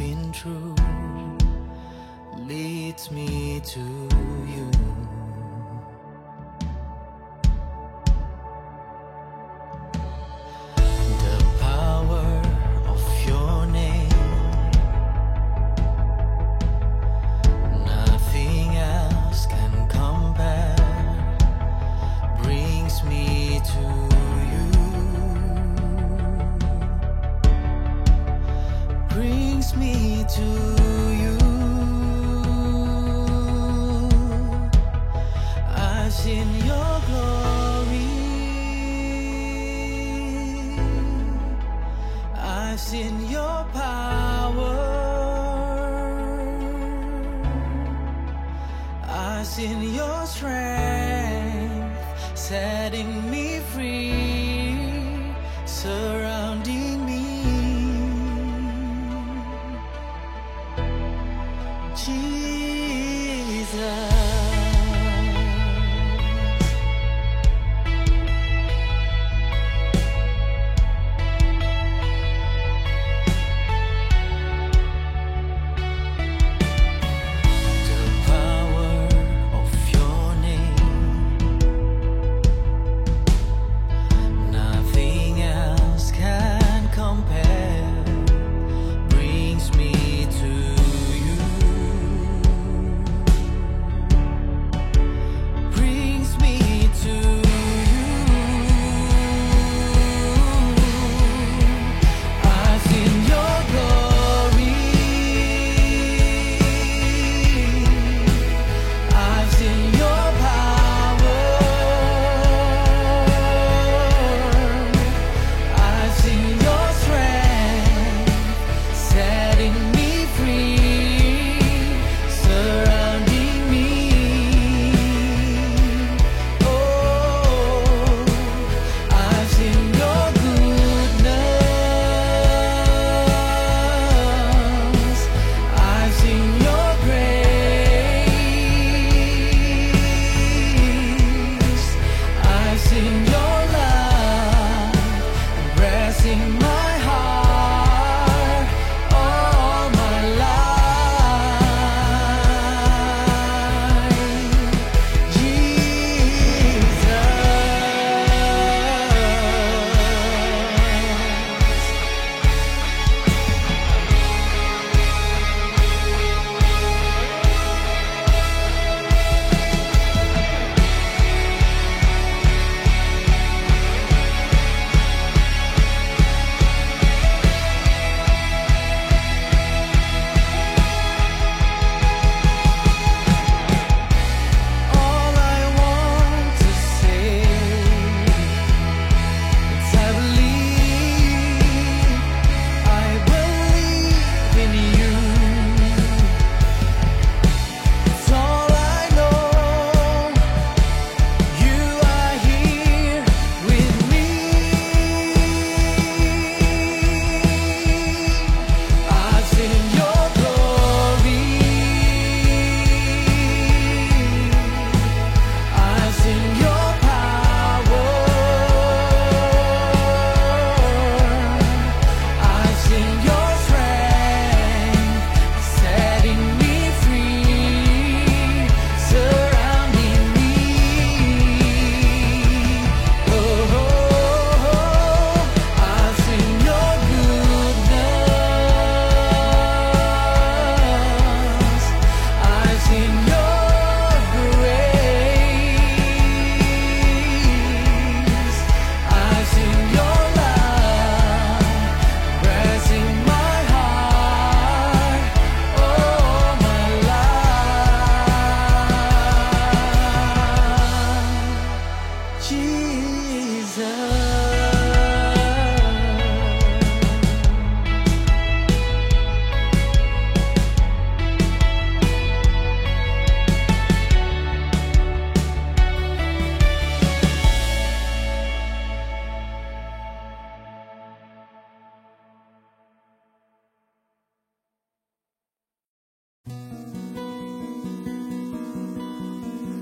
been true leads me to you. The power of your name, nothing else can compare, brings me to you, brings me to you. I've seen your glory, I've seen your power, I've seen your strength setting me free, surrounding me. Jesus,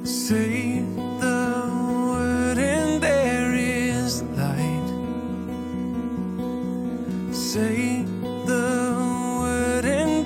Say the word and there is light. Say the word and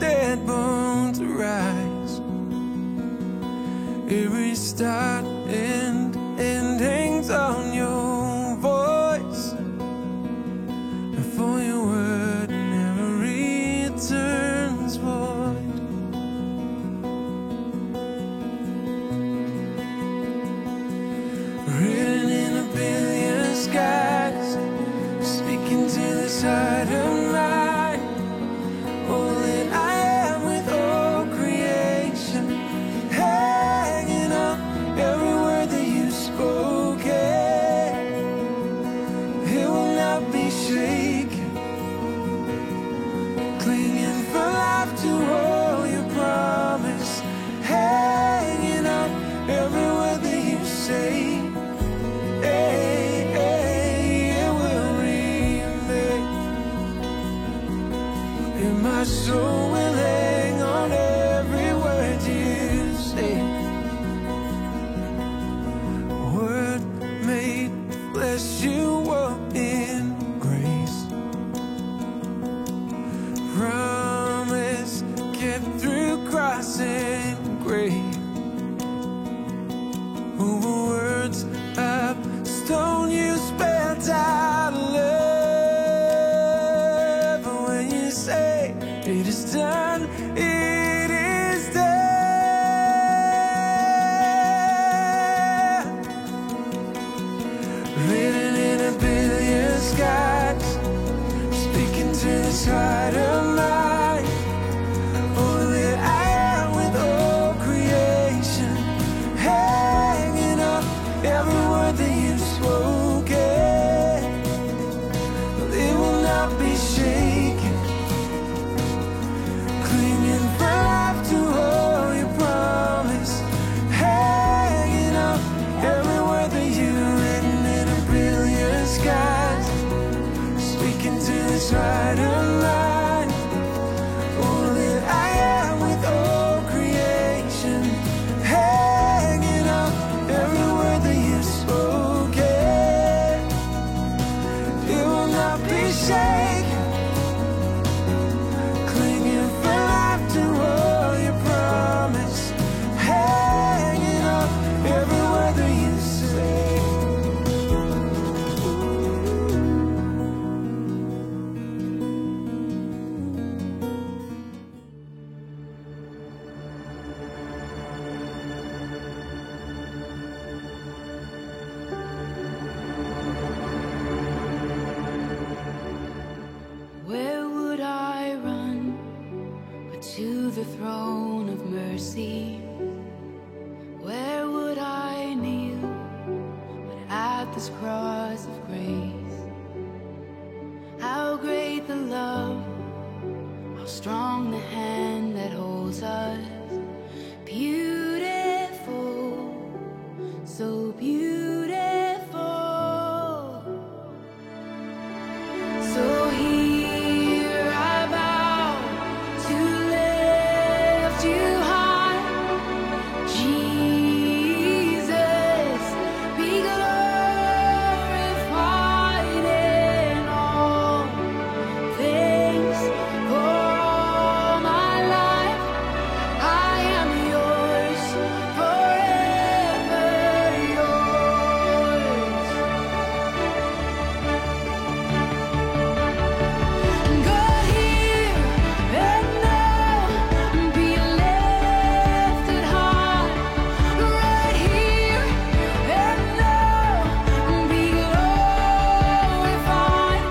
to the throne of mercy. Where would I kneel but at this cross of grace? How great the love, how strong the hand that holds us. Beautiful, so beautiful. So here I bow to lift you high. Jesus, be glorified in all things. For all my life I am yours, forever yours. God, here and now, be lifted high. Right here and now, be glorified.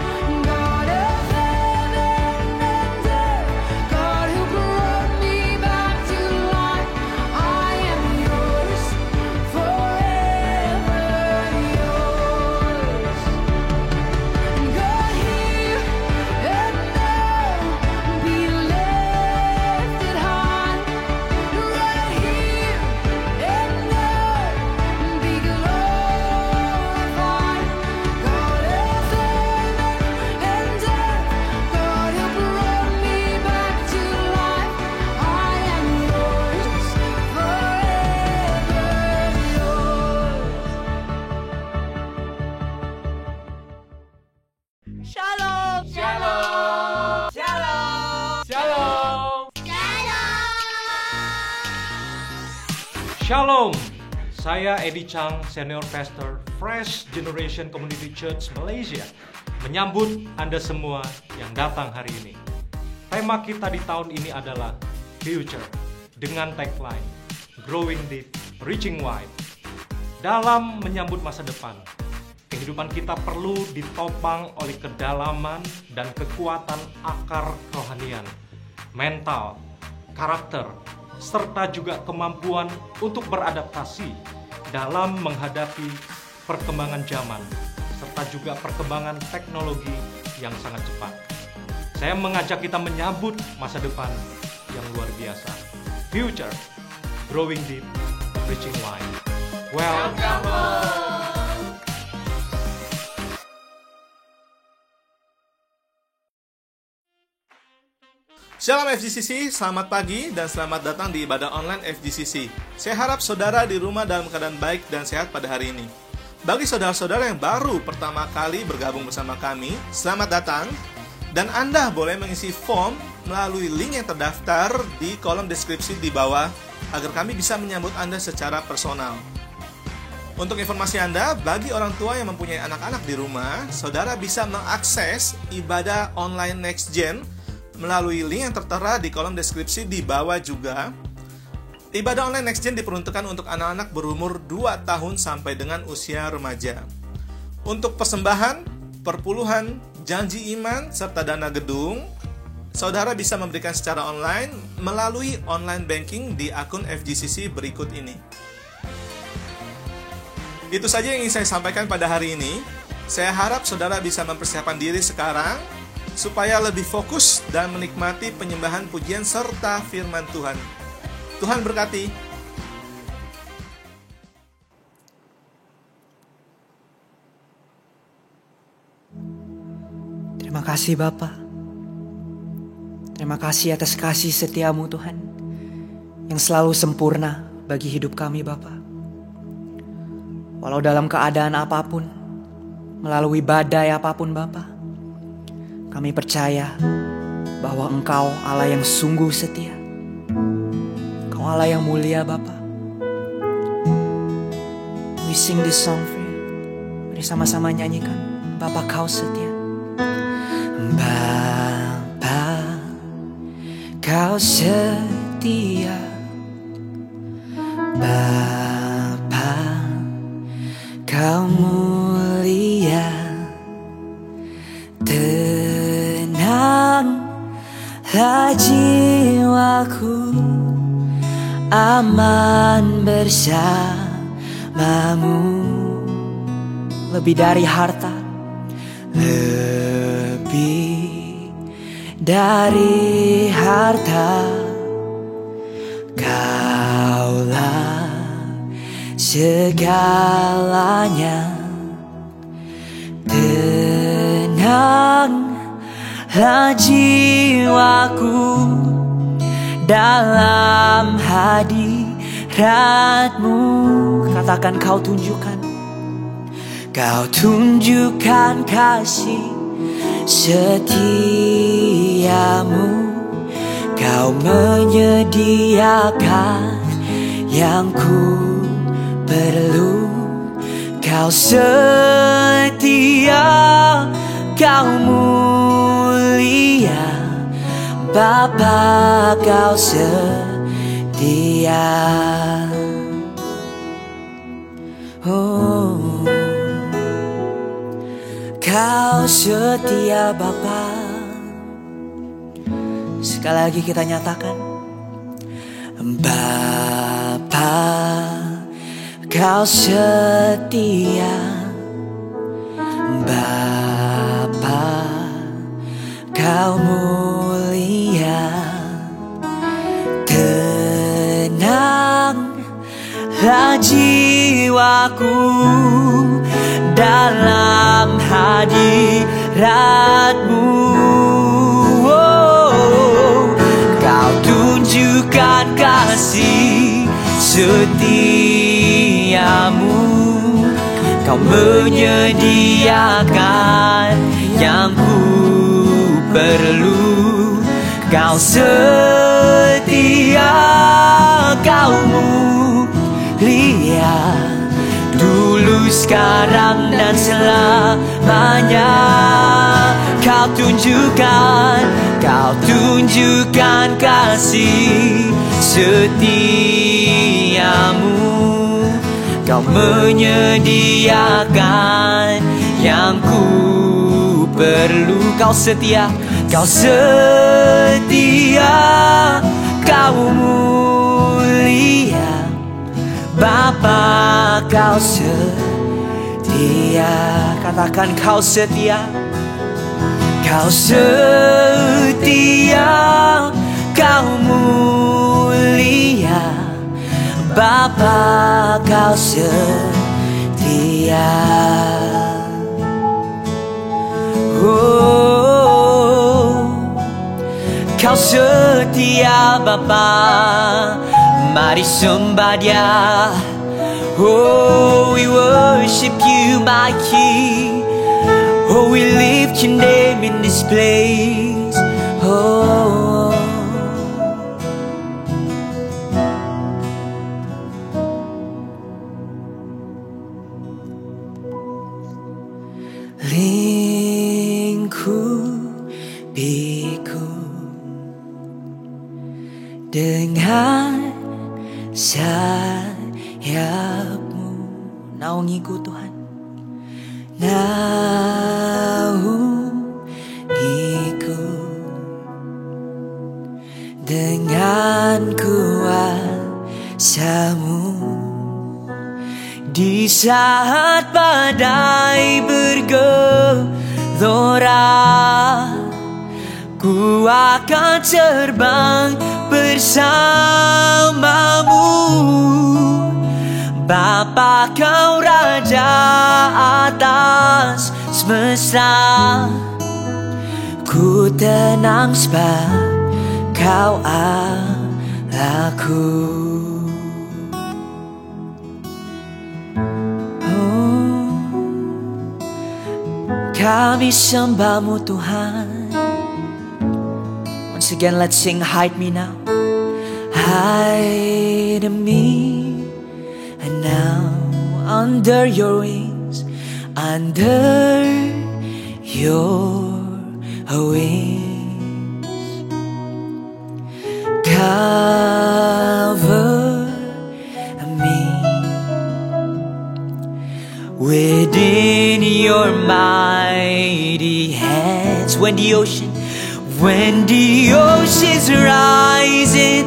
God of heaven and earth, God who brought me back to life, I am yours, forever yours. God, here and now, be lifted high. Right here and now, be glorified. God of heaven and earth, God who brought me back to life, I am yours, forever yours. Shalom! Shalom. Shalom. Shalom. Shalom, saya Eddie Chang, Senior Pastor Fresh Generation Community Church Malaysia, menyambut Anda semua yang datang hari ini. Tema kita di tahun ini adalah Future, dengan tagline Growing Deep, Reaching Wide. Dalam menyambut masa depan, kehidupan kita perlu ditopang oleh kedalaman dan kekuatan akar kerohanian, mental, karakter, serta juga kemampuan untuk beradaptasi dalam menghadapi perkembangan zaman, serta juga perkembangan teknologi yang sangat cepat. Saya mengajak kita menyambut masa depan yang luar biasa. Future, growing deep, reaching wide. Welcome. Shalom FGCC, selamat pagi dan selamat datang di ibadah online FGCC. Saya harap saudara di rumah dalam keadaan baik dan sehat pada hari ini. Bagi saudara-saudara yang baru pertama kali bergabung bersama kami, selamat datang. Dan Anda boleh mengisi form melalui link yang terdaftar di kolom deskripsi di bawah agar kami bisa menyambut Anda secara personal. Untuk informasi Anda, bagi orang tua yang mempunyai anak-anak di rumah, saudara bisa mengakses ibadah online Next Gen melalui link yang tertera di kolom deskripsi di bawah juga. Ibadah online Next Gen diperuntukkan untuk anak-anak berumur 2 tahun sampai dengan usia remaja. Untuk persembahan, perpuluhan, janji iman, serta dana gedung, saudara bisa memberikan secara online melalui online banking di akun FGCC berikut ini. Itu saja yang ingin saya sampaikan pada hari ini. Saya harap saudara bisa mempersiapkan diri sekarang supaya lebih fokus dan menikmati penyembahan pujian serta firman Tuhan. Tuhan berkati. Terima kasih Bapa. Terima kasih atas kasih setiamu Tuhan, yang selalu sempurna bagi hidup kami Bapa. Walau dalam keadaan apapun, melalui badai apapun Bapa, kami percaya bahwa Engkau Allah yang sungguh setia. Engkau Allah yang mulia Bapa. We sing this song for you. Mari sama-sama nyanyikan. Bapa Kau setia. Bapa Kau setia. Bapa Kau mulia. Tenanglah jiwa aku aman bersamamu. Lebih dari harta, lebih dari harta, Kaulah segalanya. Tenanglah jiwaku dalam hadirat-Mu. Katakan Kau tunjukkan, Kau tunjukkan kasih setiamu. Kau menyediakan yang ku perlu. Kau setia, Kau mulia, Bapa, Kau setia. Oh, Kau setia Bapa. Sekali lagi kita nyatakan, Bapa, Kau setia. Bapa, Kau mulia. Tenanglah jiwaku dalam hadirat-Mu. Oh, Kau tunjukkan kasih setiamu. Kau menyediakan yang ku perlu. Kau setia, Kau mulia, dulu, sekarang, dan selamanya. Kau tunjukkan kasih setiamu. Kau menyediakan yang ku perlu. Kau setia, Kau setia, Kau mulia, Bapa, Kau setia. Katakan Kau setia, Kau setia, Kau mulia, Bapa, Kau setia. Oh, Kau setia Bapa. Mari sembah Dia. Oh, we worship You, my King. Oh, we lift Your name in this place. Oh, lingkupiku dengan sayap-Mu. Naungiku Tuhan, naungiku dengan kuasa-Mu. Di saat badai bergelora, ku akan terbang bersama-Mu. Bapa, Kau Raja atas semesta. Ku tenang sebab Kau Allahku. Oh, kami sembah-Mu Tuhan. Once again, let's sing Hide Me Now. Hide me now under Your wings, under Your wings. Cover me within Your mighty hands. When the oceans rise in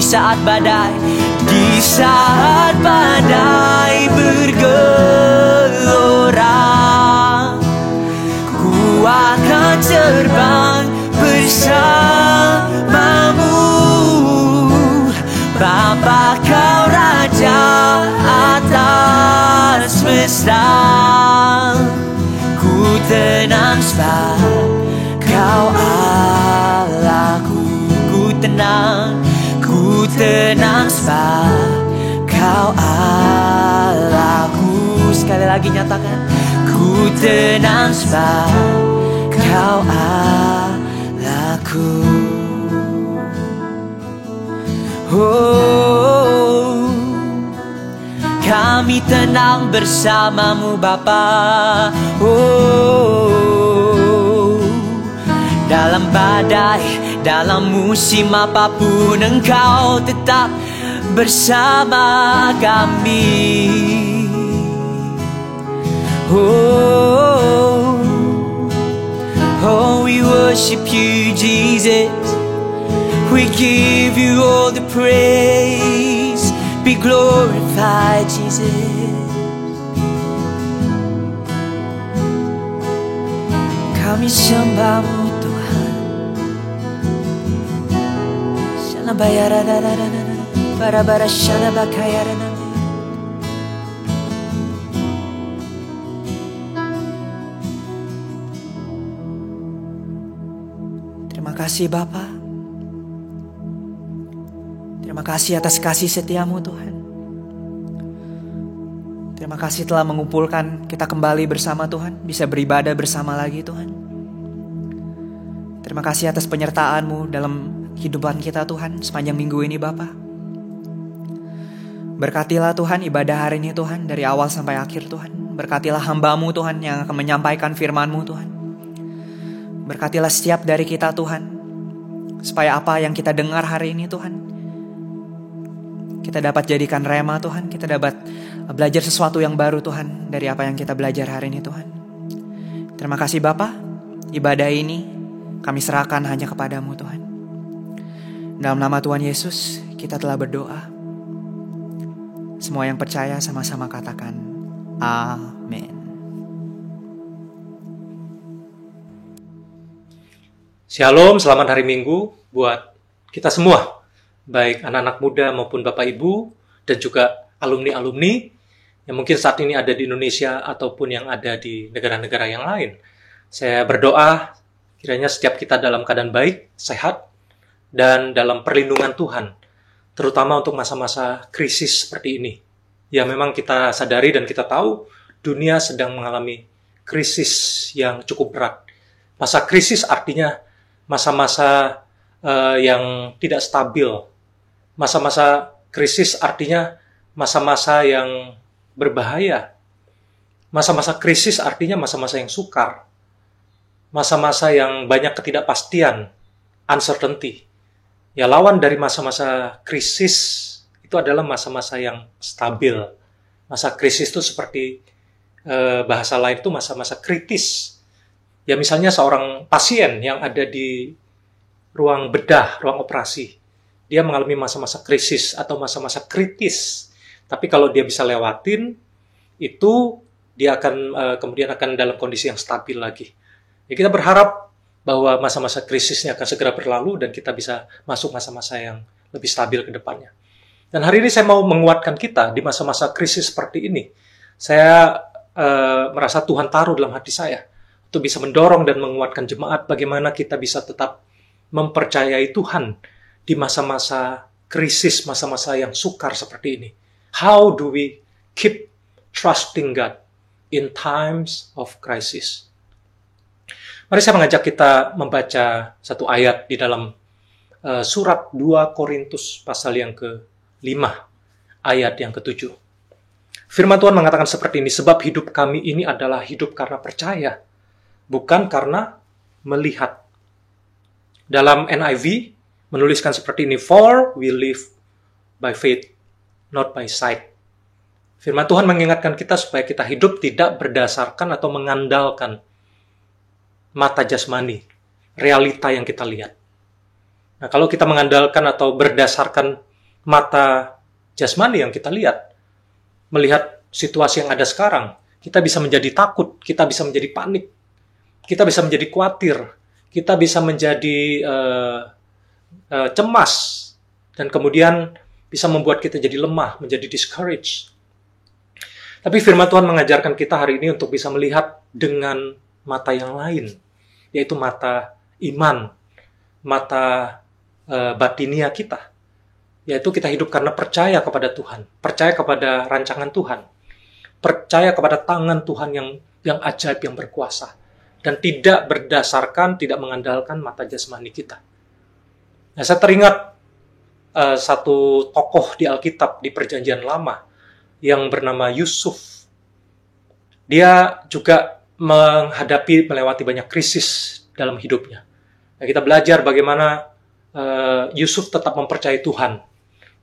saat badai, di saat badai bergelora, ku akan terbang bersamamu. Bapa, kau Raja atas semesta, ku tenang sebab kau Allahku. Ku tenang sebab kau Allahku. Sekali lagi nyatakan, ku tenang sebab kau Allahku. Oh, kami tenang bersamamu Bapa. Oh, dalam badai, dalam musim apapun, Engkau tetap bersama kami. Oh, oh, we worship you, Jesus. We give you all the praise. Be glorified, Jesus. Kami sembahmu Tuhan. Shana bayara da da da da da, bara bara shana bakayara na. Terima kasih Bapa. Terima kasih atas kasih setiamu Tuhan. Terima kasih telah mengumpulkan kita kembali bersama Tuhan, bisa beribadah bersama lagi Tuhan. Terima kasih atas penyertaan-Mu dalam kehidupan kita Tuhan sepanjang minggu ini Bapa. Berkatilah Tuhan ibadah hari ini Tuhan, dari awal sampai akhir Tuhan. Berkatilah hamba-Mu Tuhan yang akan menyampaikan firman-Mu Tuhan. Berkatilah setiap dari kita Tuhan, supaya apa yang kita dengar hari ini Tuhan, kita dapat jadikan rema Tuhan. Kita dapat belajar sesuatu yang baru Tuhan dari apa yang kita belajar hari ini Tuhan. Terima kasih Bapa. Ibadah ini kami serahkan hanya kepadamu Tuhan. Dalam nama Tuhan Yesus kita telah berdoa. Semua yang percaya sama-sama katakan amin. Shalom, selamat hari Minggu buat kita semua. Baik anak-anak muda maupun Bapak Ibu dan juga alumni-alumni yang mungkin saat ini ada di Indonesia ataupun yang ada di negara-negara yang lain. Saya berdoa kiranya setiap kita dalam keadaan baik, sehat, dan dalam perlindungan Tuhan, terutama untuk masa-masa krisis seperti ini. Ya memang kita sadari dan kita tahu dunia sedang mengalami krisis yang cukup berat. Masa krisis artinya masa-masa yang tidak stabil. Masa-masa krisis artinya masa-masa yang berbahaya. Masa-masa krisis artinya masa-masa yang sukar. Masa-masa yang banyak ketidakpastian, uncertainty. Ya lawan dari masa-masa krisis itu adalah masa-masa yang stabil. Masa krisis itu seperti bahasa lain itu masa-masa kritis. Ya misalnya seorang pasien yang ada di ruang bedah, ruang operasi. Dia mengalami masa-masa krisis atau masa-masa kritis. Tapi kalau dia bisa lewatin, itu dia akan kemudian akan dalam kondisi yang stabil lagi. Ya, kita berharap bahwa masa-masa krisisnya akan segera berlalu dan kita bisa masuk masa-masa yang lebih stabil ke depannya. Dan hari ini saya mau menguatkan kita di masa-masa krisis seperti ini. Saya merasa Tuhan taruh dalam hati saya untuk bisa mendorong dan menguatkan jemaat bagaimana kita bisa tetap mempercayai Tuhan di masa-masa krisis, masa-masa yang sukar seperti ini. How do we keep trusting God in times of crisis? Mari saya mengajak kita membaca satu ayat di dalam surat 2 Korintus pasal yang ke-5, ayat yang ke-7. Firman Tuhan mengatakan seperti ini, sebab hidup kami ini adalah hidup karena percaya, bukan karena melihat. Dalam NIV menuliskan seperti ini, for we live by faith, not by sight. Firman Tuhan mengingatkan kita supaya kita hidup tidak berdasarkan atau mengandalkan mata jasmani, realita yang kita lihat. Nah, kalau kita mengandalkan atau berdasarkan mata jasmani yang kita lihat. Melihat situasi yang ada sekarang, kita bisa menjadi takut, kita bisa menjadi panik, kita bisa menjadi khawatir, kita bisa menjadi cemas, dan kemudian bisa membuat kita jadi lemah, menjadi discouraged. Tapi firman Tuhan mengajarkan kita hari ini untuk bisa melihat dengan mata yang lain, yaitu mata iman, mata batinia kita. Yaitu kita hidup karena percaya kepada Tuhan, percaya kepada rancangan Tuhan, percaya kepada tangan Tuhan yang ajaib, yang berkuasa, dan tidak mengandalkan mata jasmani kita. Nah, saya teringat satu tokoh di Alkitab di Perjanjian Lama yang bernama Yusuf. Dia juga melewati banyak krisis dalam hidupnya. Nah, kita belajar bagaimana Yusuf tetap mempercayai Tuhan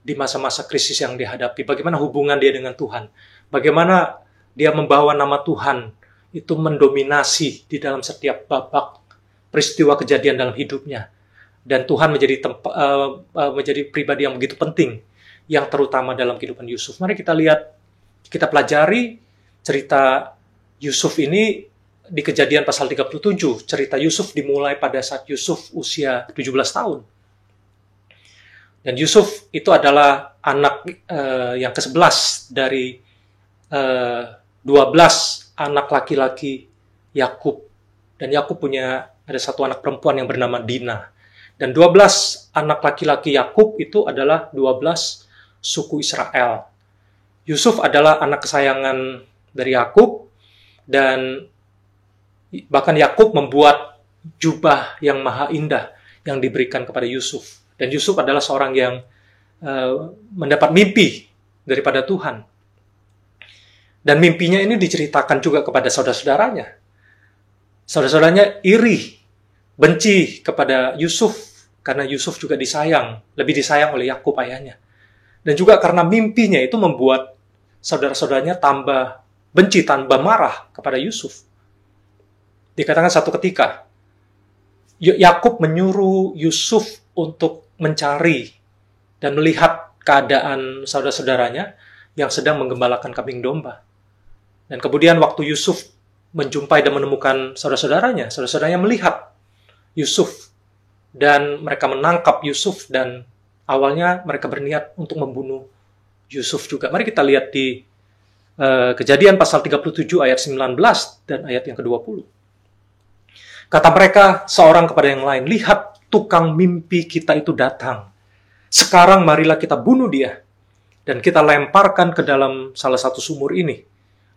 di masa-masa krisis yang dihadapi. Bagaimana hubungan dia dengan Tuhan. Bagaimana dia membawa nama Tuhan itu mendominasi di dalam setiap babak peristiwa kejadian dalam hidupnya. Dan Tuhan menjadi pribadi yang begitu penting, yang terutama dalam kehidupan Yusuf. Mari kita lihat, kita pelajari cerita Yusuf ini di Kejadian pasal 37. Cerita Yusuf dimulai pada saat Yusuf usia 17 tahun. Dan Yusuf itu adalah anak yang ke-11 dari 12 anak laki-laki Yakub. Dan Yakub ada satu anak perempuan yang bernama Dina. Dan 12 anak laki-laki Yakub itu adalah 12 suku Israel. Yusuf adalah anak kesayangan dari Yakub, dan bahkan Yakub membuat jubah yang maha indah yang diberikan kepada Yusuf. Dan Yusuf adalah seorang yang mendapat mimpi daripada Tuhan. Dan mimpinya ini diceritakan juga kepada saudara-saudaranya. Saudara-saudaranya iri, benci kepada Yusuf, karena Yusuf juga lebih disayang oleh Yakub ayahnya. Dan juga karena mimpinya itu membuat saudara-saudaranya tambah benci, tambah marah kepada Yusuf. Dikatakan satu ketika, Yakub menyuruh Yusuf untuk mencari dan melihat keadaan saudara-saudaranya yang sedang menggembalakan kambing domba. Dan kemudian waktu Yusuf menjumpai dan menemukan saudara-saudaranya melihat Yusuf, dan mereka menangkap Yusuf, dan awalnya mereka berniat untuk membunuh Yusuf juga. Mari kita lihat di Kejadian pasal 37 ayat 19 dan ayat yang ke-20. Kata mereka seorang kepada yang lain, "Lihat, tukang mimpi kita itu datang. Sekarang marilah kita bunuh dia, dan kita lemparkan ke dalam salah satu sumur ini.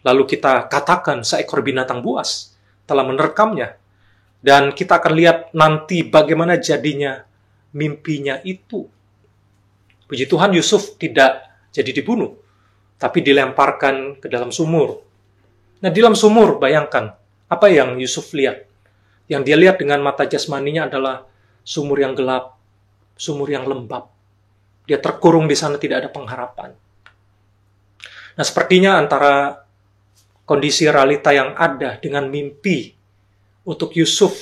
Lalu kita katakan seekor binatang buas telah menerkamnya, dan kita akan lihat nanti bagaimana jadinya mimpinya itu." Puji Tuhan, Yusuf tidak jadi dibunuh, tapi dilemparkan ke dalam sumur. Nah, di dalam sumur, bayangkan, apa yang Yusuf lihat? Yang dia lihat dengan mata jasmaninya adalah sumur yang gelap, sumur yang lembab. Dia terkurung di sana, tidak ada pengharapan. Nah, sepertinya antara kondisi realita yang ada dengan mimpi untuk Yusuf,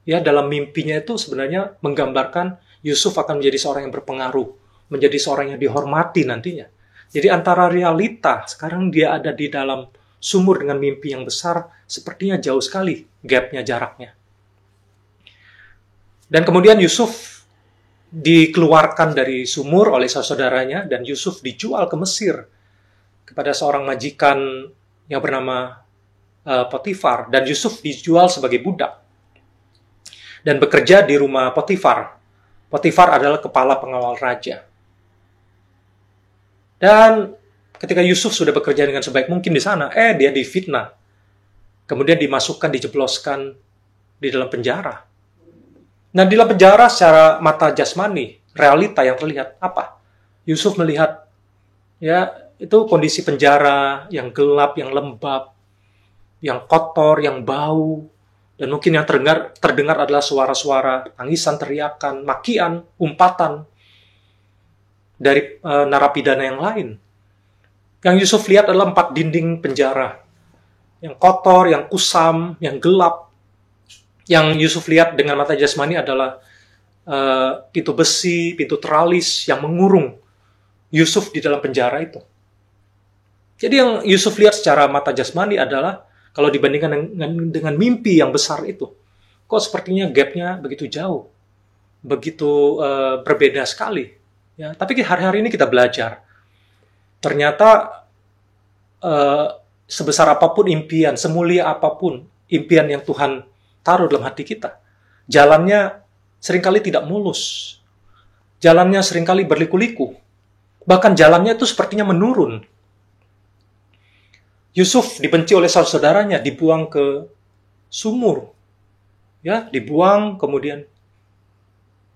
ya, dalam mimpinya itu sebenarnya menggambarkan Yusuf akan menjadi seorang yang berpengaruh, menjadi seorang yang dihormati nantinya. Jadi antara realita, sekarang dia ada di dalam sumur dengan mimpi yang besar, sepertinya jauh sekali gapnya, jaraknya. Dan kemudian Yusuf dikeluarkan dari sumur oleh saudaranya, dan Yusuf dijual ke Mesir kepada seorang majikan yang bernama Potifar, dan Yusuf dijual sebagai budak dan bekerja di rumah Potifar. Potifar adalah kepala pengawal raja. Dan ketika Yusuf sudah bekerja dengan sebaik mungkin di sana, dia difitnah. Kemudian dimasukkan, dijebloskan di dalam penjara. Nah, di dalam penjara secara mata jasmani, realita yang terlihat apa? Yusuf melihat, ya, itu kondisi penjara yang gelap, yang lembab, yang kotor, yang bau, dan mungkin yang terdengar adalah suara-suara tangisan, teriakan, makian, umpatan dari narapidana yang lain. Yang Yusuf lihat adalah 4 dinding penjara, yang kotor, yang kusam, yang gelap. Yang Yusuf lihat dengan mata jasmani adalah pintu besi, pintu teralis yang mengurung Yusuf di dalam penjara itu. Jadi yang Yusuf lihat secara mata jasmani adalah kalau dibandingkan dengan mimpi yang besar itu, kok sepertinya gap-nya begitu jauh, begitu berbeda sekali. Ya, tapi hari-hari ini kita belajar, ternyata sebesar apapun impian, semulia apapun impian yang Tuhan taruh dalam hati kita, jalannya seringkali tidak mulus. Jalannya seringkali berliku-liku. Bahkan jalannya itu sepertinya menurun. Yusuf dibenci oleh saudara-saudaranya, dibuang ke sumur. Ya, dibuang, kemudian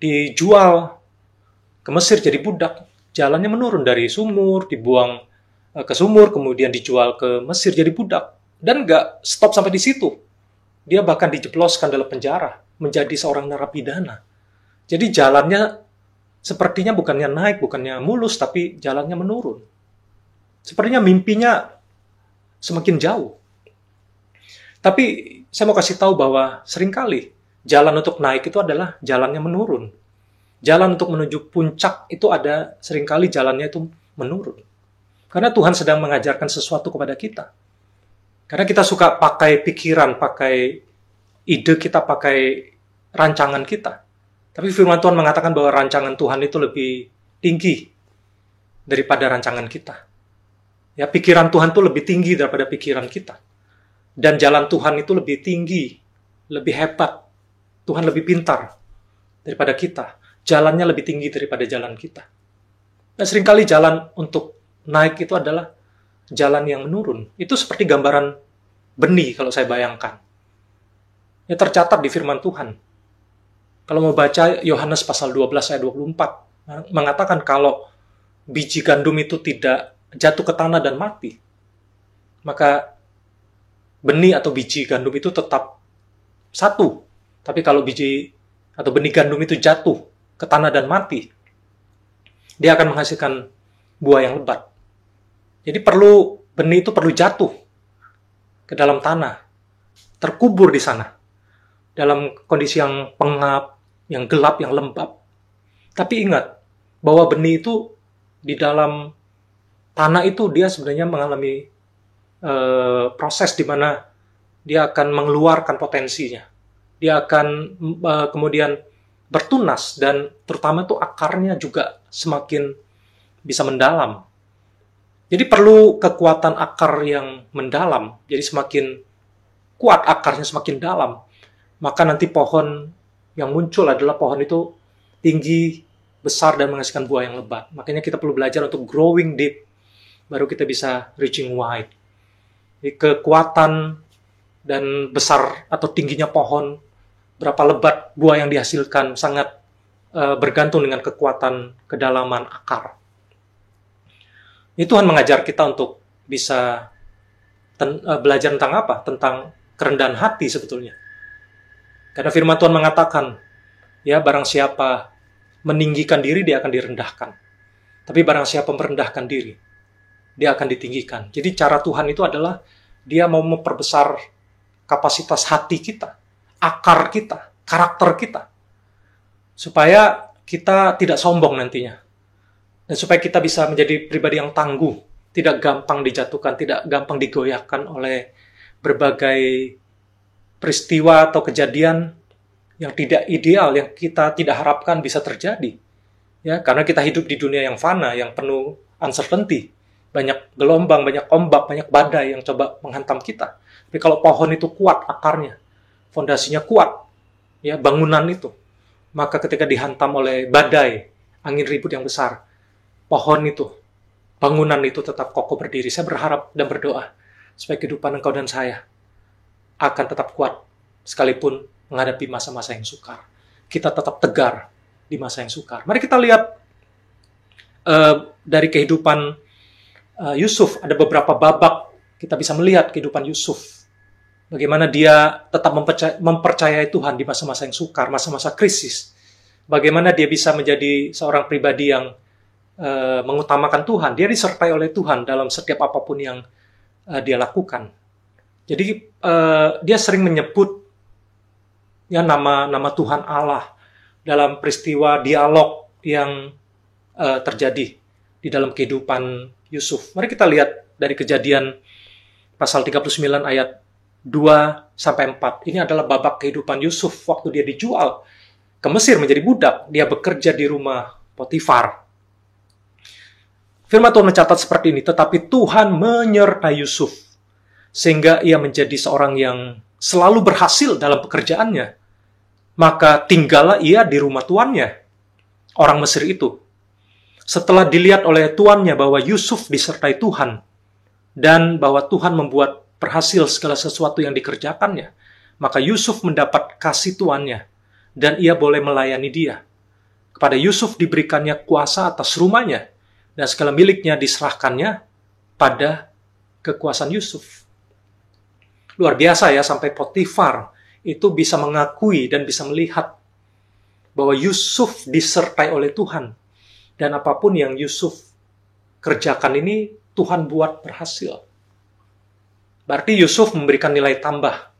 dijual ke Mesir jadi budak. Jalannya menurun dari sumur, dibuang ke sumur, kemudian dijual ke Mesir jadi budak. Dan nggak stop sampai di situ. Dia bahkan dijebloskan dalam penjara, menjadi seorang narapidana. Jadi jalannya sepertinya bukannya naik, bukannya mulus, tapi jalannya menurun. Sepertinya mimpinya semakin jauh. Tapi saya mau kasih tahu bahwa seringkali jalan untuk naik itu adalah jalannya menurun. Jalan untuk menuju puncak itu ada seringkali jalannya itu menurun. Karena Tuhan sedang mengajarkan sesuatu kepada kita. Karena kita suka pakai pikiran, pakai ide kita, pakai rancangan kita. Tapi firman Tuhan mengatakan bahwa rancangan Tuhan itu lebih tinggi daripada rancangan kita. Ya, pikiran Tuhan itu lebih tinggi daripada pikiran kita. Dan jalan Tuhan itu lebih tinggi, lebih hebat. Tuhan lebih pintar daripada kita. Jalannya lebih tinggi daripada jalan kita. Dan seringkali jalan untuk naik itu adalah jalan yang menurun. Itu seperti gambaran benih kalau saya bayangkan. Ini tercatat di firman Tuhan. Kalau mau baca Yohanes pasal 12 ayat 24, mengatakan kalau biji gandum itu tidak jatuh ke tanah dan mati, maka benih atau biji gandum itu tetap satu. Tapi kalau biji atau benih gandum itu jatuh ke tanah dan mati, dia akan menghasilkan buah yang lebat. Jadi benih itu perlu jatuh ke dalam tanah, terkubur di sana, dalam kondisi yang pengap, yang gelap, yang lembab. Tapi ingat, bahwa benih itu di dalam tanah itu dia sebenarnya mengalami proses di mana dia akan mengeluarkan potensinya. Dia akan kemudian bertunas, dan terutama itu akarnya juga semakin bisa mendalam. Jadi perlu kekuatan akar yang mendalam. Jadi semakin kuat akarnya, semakin dalam, maka nanti pohon yang muncul adalah pohon itu tinggi, besar, dan menghasilkan buah yang lebat. Makanya kita perlu belajar untuk growing deep, baru kita bisa reaching wide. Jadi kekuatan dan besar atau tingginya pohon, berapa lebat buah yang dihasilkan, sangat bergantung dengan kekuatan kedalaman akar. Ini Tuhan mengajar kita untuk bisa belajar tentang apa? Tentang kerendahan hati sebetulnya. Karena firman Tuhan mengatakan, ya, barang siapa meninggikan diri, dia akan direndahkan. Tapi barang siapa merendahkan diri, dia akan ditinggikan. Jadi cara Tuhan itu adalah dia mau memperbesar kapasitas hati kita, akar kita, karakter kita, supaya kita tidak sombong nantinya. Dan supaya kita bisa menjadi pribadi yang tangguh, tidak gampang dijatuhkan, tidak gampang digoyahkan oleh berbagai peristiwa atau kejadian yang tidak ideal, yang kita tidak harapkan bisa terjadi. Ya, karena kita hidup di dunia yang fana, yang penuh uncertainty. Banyak gelombang, banyak ombak, banyak badai yang coba menghantam kita. Tapi kalau pohon itu kuat akarnya, fondasinya kuat, ya, bangunan itu, maka ketika dihantam oleh badai, angin ribut yang besar, pohon itu, bangunan itu tetap kokoh berdiri. Saya berharap dan berdoa supaya kehidupan engkau dan saya akan tetap kuat sekalipun menghadapi masa-masa yang sukar. Kita tetap tegar di masa yang sukar. Mari kita lihat dari kehidupan Yusuf. Ada beberapa babak kita bisa melihat kehidupan Yusuf. Bagaimana dia tetap mempercayai Tuhan di masa-masa yang sukar, masa-masa krisis. Bagaimana dia bisa menjadi seorang pribadi yang mengutamakan Tuhan. Dia disertai oleh Tuhan dalam setiap apapun yang dia lakukan. Jadi dia sering menyebut ya nama Tuhan Allah dalam peristiwa dialog yang terjadi di dalam kehidupan Yusuf. Mari kita lihat dari Kejadian pasal 39 ayat 2-4. Ini adalah babak kehidupan Yusuf waktu dia dijual ke Mesir menjadi budak. Dia bekerja di rumah Potifar. Firman Tuhan mencatat seperti ini, tetapi Tuhan menyertai Yusuf sehingga ia menjadi seorang yang selalu berhasil dalam pekerjaannya. Maka tinggallah ia di rumah tuannya, orang Mesir itu. Setelah dilihat oleh tuannya bahwa Yusuf disertai Tuhan dan bahwa Tuhan membuat berhasil segala sesuatu yang dikerjakannya, maka Yusuf mendapat kasih tuannya dan ia boleh melayani dia. Kepada Yusuf diberikannya kuasa atas rumahnya dan segala miliknya diserahkannya pada kekuasaan Yusuf. Luar biasa ya, sampai Potifar itu bisa mengakui dan bisa melihat bahwa Yusuf disertai oleh Tuhan. Dan apapun yang Yusuf kerjakan ini, Tuhan buat berhasil. Berarti Yusuf memberikan nilai tambah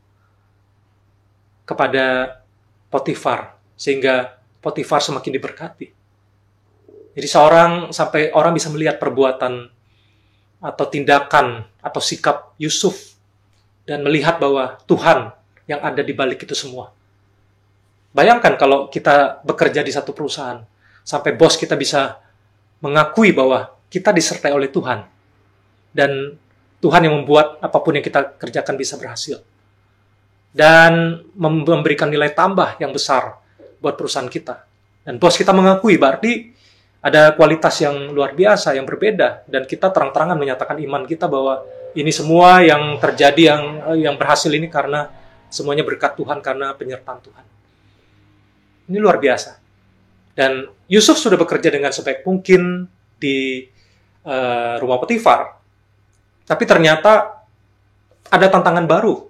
kepada Potifar, sehingga Potifar semakin diberkati. Jadi sampai orang bisa melihat perbuatan atau tindakan atau sikap Yusuf dan melihat bahwa Tuhan yang ada di balik itu semua. Bayangkan kalau kita bekerja di satu perusahaan, sampai bos kita bisa mengakui bahwa kita disertai oleh Tuhan. Dan Tuhan yang membuat apapun yang kita kerjakan bisa berhasil. Dan memberikan nilai tambah yang besar buat perusahaan kita. Dan bos kita mengakui, berarti ada kualitas yang luar biasa, yang berbeda. Dan kita terang-terangan menyatakan iman kita bahwa ini semua yang terjadi, yang berhasil ini karena semuanya berkat Tuhan, karena penyertaan Tuhan. Ini luar biasa. Dan Yusuf sudah bekerja dengan sebaik mungkin di rumah Potifar. Tapi ternyata ada tantangan baru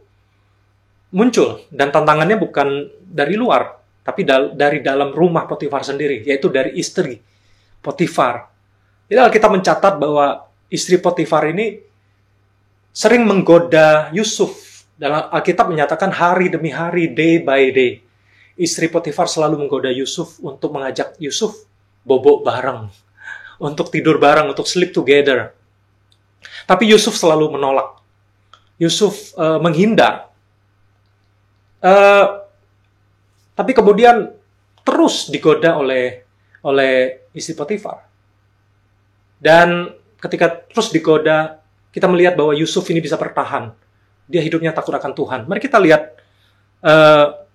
muncul. Dan tantangannya bukan dari luar, tapi dari dalam rumah Potifar sendiri, yaitu dari istri Potifar. Jadi Alkitab mencatat bahwa istri Potifar ini sering menggoda Yusuf. Dalam Alkitab menyatakan hari demi hari, day by day. Istri Potifar selalu menggoda Yusuf untuk mengajak Yusuf bobok bareng, untuk tidur bareng, untuk sleep together. Tapi Yusuf selalu menolak. Yusuf menghindar. Tapi kemudian terus digoda oleh istri Potifar. Dan ketika terus digoda, kita melihat bahwa Yusuf ini bisa bertahan. Dia hidupnya takut akan Tuhan. Mari kita lihat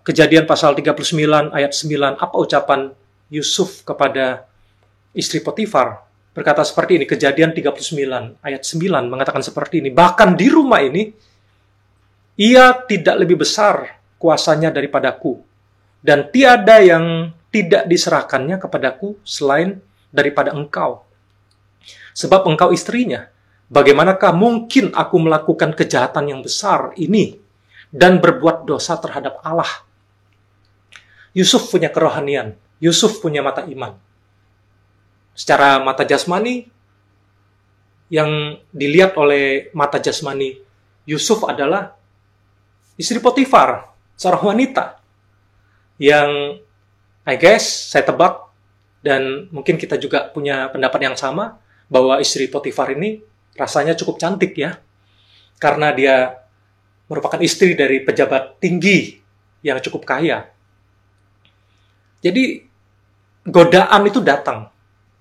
Kejadian pasal 39 ayat 9. Apa ucapan Yusuf kepada istri Potifar? Berkata seperti ini, Kejadian 39 ayat 9 mengatakan seperti ini. Bahkan di rumah ini, ia tidak lebih besar kuasanya daripadaku. Dan tiada yang tidak diserahkannya kepadaku selain daripada engkau. Sebab engkau istrinya. Bagaimanakah mungkin aku melakukan kejahatan yang besar ini dan berbuat dosa terhadap Allah? Yusuf punya kerohanian. Yusuf punya mata iman. Secara mata jasmani, yang dilihat oleh mata jasmani Yusuf adalah istri Potifar, seorang wanita yang saya tebak, dan mungkin kita juga punya pendapat yang sama, bahwa istri Potifar ini rasanya cukup cantik ya, karena dia merupakan istri dari pejabat tinggi yang cukup kaya. Jadi godaan itu datang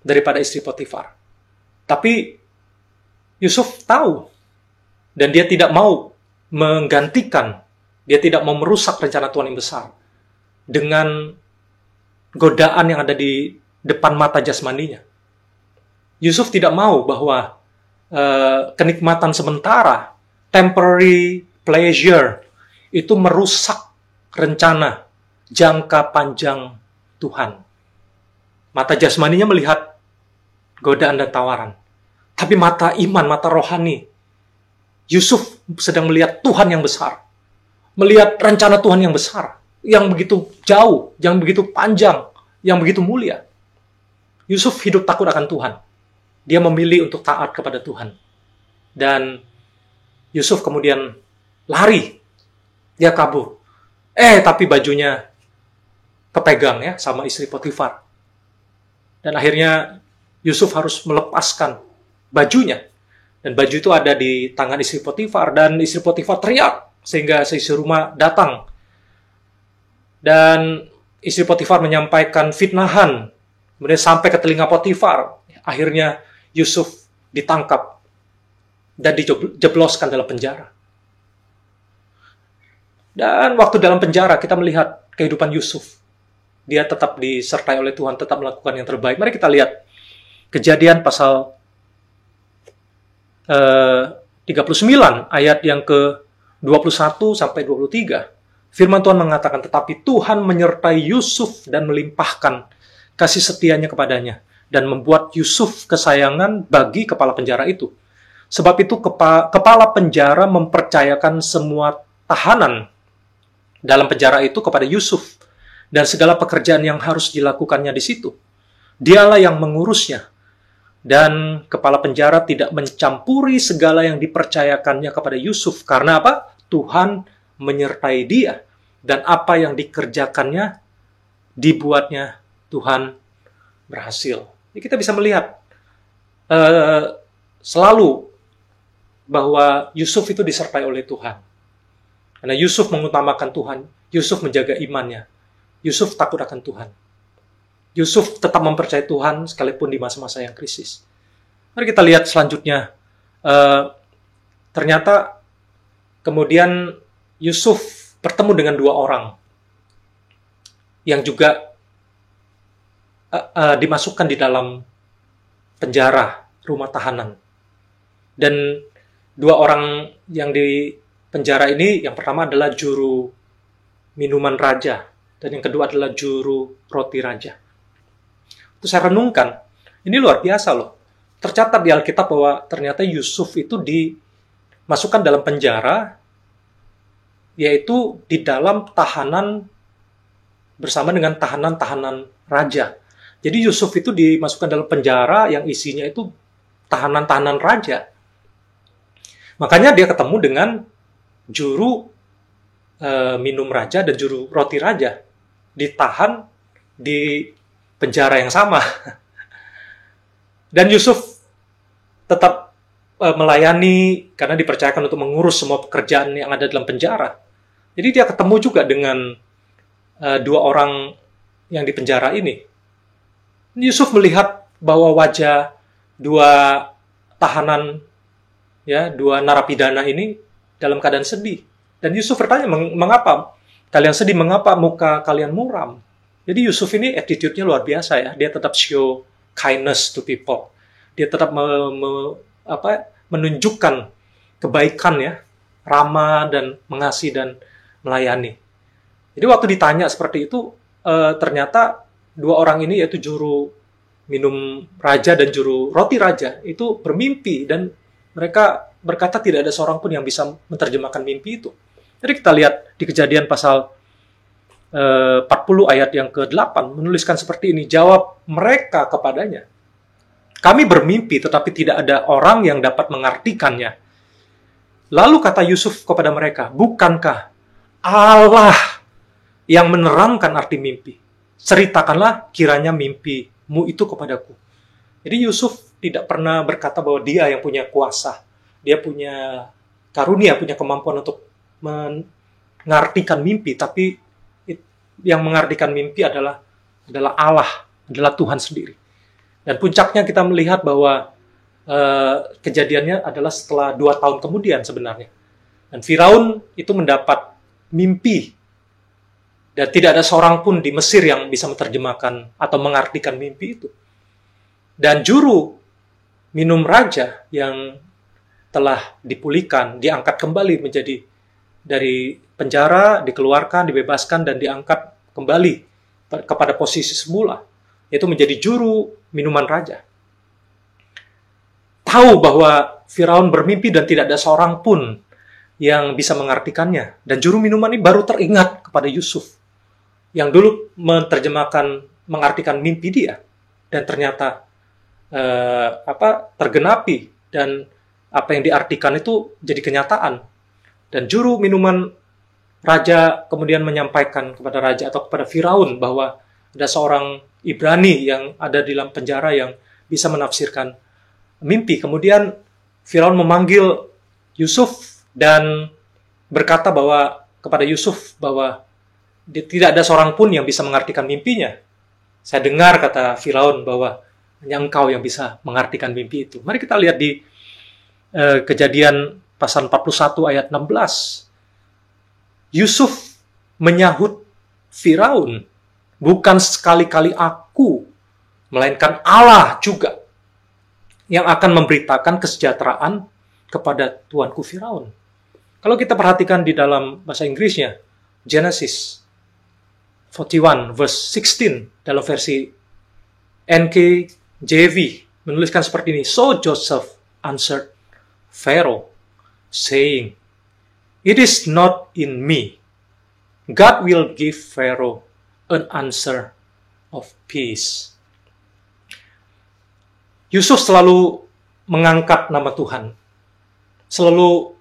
daripada istri Potifar. Tapi Yusuf tahu, dan dia tidak mau menggantikan, dia tidak mau merusak rencana Tuhan yang besar dengan godaan yang ada di depan mata jasmaninya. Yusuf tidak mau bahwa kenikmatan sementara, temporary pleasure, itu merusak rencana jangka panjang Tuhan. Mata jasmaninya melihat godaan dan tawaran. Tapi mata iman, mata rohani, Yusuf sedang melihat Tuhan yang besar. Melihat rencana Tuhan yang besar. Yang begitu jauh, yang begitu panjang, yang begitu mulia. Yusuf hidup takut akan Tuhan. Dia memilih untuk taat kepada Tuhan. Dan Yusuf kemudian lari. Dia kabur. Tapi bajunya kepegang ya sama istri Potifar. Dan akhirnya Yusuf harus melepaskan bajunya. Dan baju itu ada di tangan istri Potifar, dan istri Potifar teriak sehingga seisi rumah datang. Dan istri Potifar menyampaikan fitnahan, kemudian sampai ke telinga Potifar. Akhirnya Yusuf ditangkap dan dijebloskan dalam penjara. Dan waktu dalam penjara kita melihat kehidupan Yusuf. Dia tetap disertai oleh Tuhan, tetap melakukan yang terbaik. Mari kita lihat Kejadian pasal 39 ayat yang ke-21 sampai 23. Firman Tuhan mengatakan, tetapi Tuhan menyertai Yusuf dan melimpahkan kasih setianya kepadanya dan membuat Yusuf kesayangan bagi kepala penjara itu. Sebab itu kepala penjara mempercayakan semua tahanan dalam penjara itu kepada Yusuf dan segala pekerjaan yang harus dilakukannya di situ. Dialah yang mengurusnya. Dan kepala penjara tidak mencampuri segala yang dipercayakannya kepada Yusuf. Karena apa? Tuhan menyertai dia. Dan apa yang dikerjakannya, dibuatnya Tuhan berhasil. Jadi kita bisa melihat selalu bahwa Yusuf itu disertai oleh Tuhan. Karena Yusuf mengutamakan Tuhan. Yusuf menjaga imannya. Yusuf takut akan Tuhan. Yusuf tetap mempercayai Tuhan sekalipun di masa-masa yang krisis. Mari kita lihat selanjutnya. Ternyata kemudian Yusuf bertemu dengan dua orang yang juga dimasukkan di dalam penjara, rumah tahanan. Dan dua orang yang di penjara ini, yang pertama adalah juru minuman raja, dan yang kedua adalah juru roti raja. Itu saya renungkan, ini luar biasa loh. Tercatat di Alkitab bahwa ternyata Yusuf itu dimasukkan dalam penjara, yaitu di dalam tahanan bersama dengan tahanan-tahanan raja. Jadi Yusuf itu dimasukkan dalam penjara yang isinya itu tahanan-tahanan raja. Makanya dia ketemu dengan juru minum raja dan juru roti raja. Ditahan di penjara yang sama. Dan Yusuf tetap melayani karena dipercayakan untuk mengurus semua pekerjaan yang ada dalam penjara. Jadi dia ketemu juga dengan dua orang yang di penjara ini. Yusuf melihat bahwa wajah dua tahanan, ya, dua narapidana ini dalam keadaan sedih. Dan Yusuf bertanya, mengapa kalian sedih? Mengapa muka kalian muram? Jadi Yusuf ini attitude-nya luar biasa ya. Dia tetap show kindness to people. Dia tetap menunjukkan kebaikan ya, ramah dan mengasihi dan melayani. Jadi waktu ditanya seperti itu, ternyata dua orang ini, yaitu juru minum raja dan juru roti raja, itu bermimpi dan mereka berkata tidak ada seorang pun yang bisa menerjemahkan mimpi itu. Jadi kita lihat di Kejadian pasal 40 ayat yang ke-8 menuliskan seperti ini. Jawab mereka kepadanya, kami bermimpi tetapi tidak ada orang yang dapat mengartikannya. Lalu kata Yusuf kepada mereka, bukankah Allah yang menerangkan arti mimpi? Ceritakanlah kiranya mimpimu itu kepadaku. Jadi Yusuf tidak pernah berkata bahwa dia yang punya kuasa. Dia punya karunia, punya kemampuan untuk mengartikan mimpi, tapi yang mengartikan mimpi adalah Allah, adalah Tuhan sendiri. Dan puncaknya kita melihat bahwa kejadiannya adalah setelah 2 tahun kemudian sebenarnya. Dan Firaun itu mendapat mimpi. Dan tidak ada seorang pun di Mesir yang bisa menerjemahkan atau mengartikan mimpi itu. Dan juru minum raja yang telah dipulihkan, diangkat kembali menjadi dari penjara, dikeluarkan, dibebaskan, dan diangkat kembali kepada posisi semula, yaitu menjadi juru minuman raja. Tahu bahwa Firaun bermimpi dan tidak ada seorang pun yang bisa mengartikannya. Dan juru minuman ini baru teringat kepada Yusuf, yang dulu mengartikan mimpi dia. Dan ternyata tergenapi, dan apa yang diartikan itu jadi kenyataan. Dan juru minuman raja kemudian menyampaikan kepada raja atau kepada Firaun bahwa ada seorang Ibrani yang ada di dalam penjara yang bisa menafsirkan mimpi. Kemudian Firaun memanggil Yusuf dan berkata kepada Yusuf bahwa tidak ada seorang pun yang bisa mengartikan mimpinya. Saya dengar, kata Firaun, bahwa hanya engkau yang bisa mengartikan mimpi itu. Mari kita lihat di Kejadian pasal 41 ayat 16. Yusuf menyahut Firaun, bukan sekali-kali aku, melainkan Allah juga yang akan memberitakan kesejahteraan kepada tuanku Firaun. Kalau kita perhatikan di dalam bahasa Inggrisnya, Genesis 41 verse 16 dalam versi NKJV menuliskan seperti ini. So Joseph answered Pharaoh, saying, "It is not in me. God will give Pharaoh an answer of peace." Yusuf selalu mengangkat nama Tuhan, selalu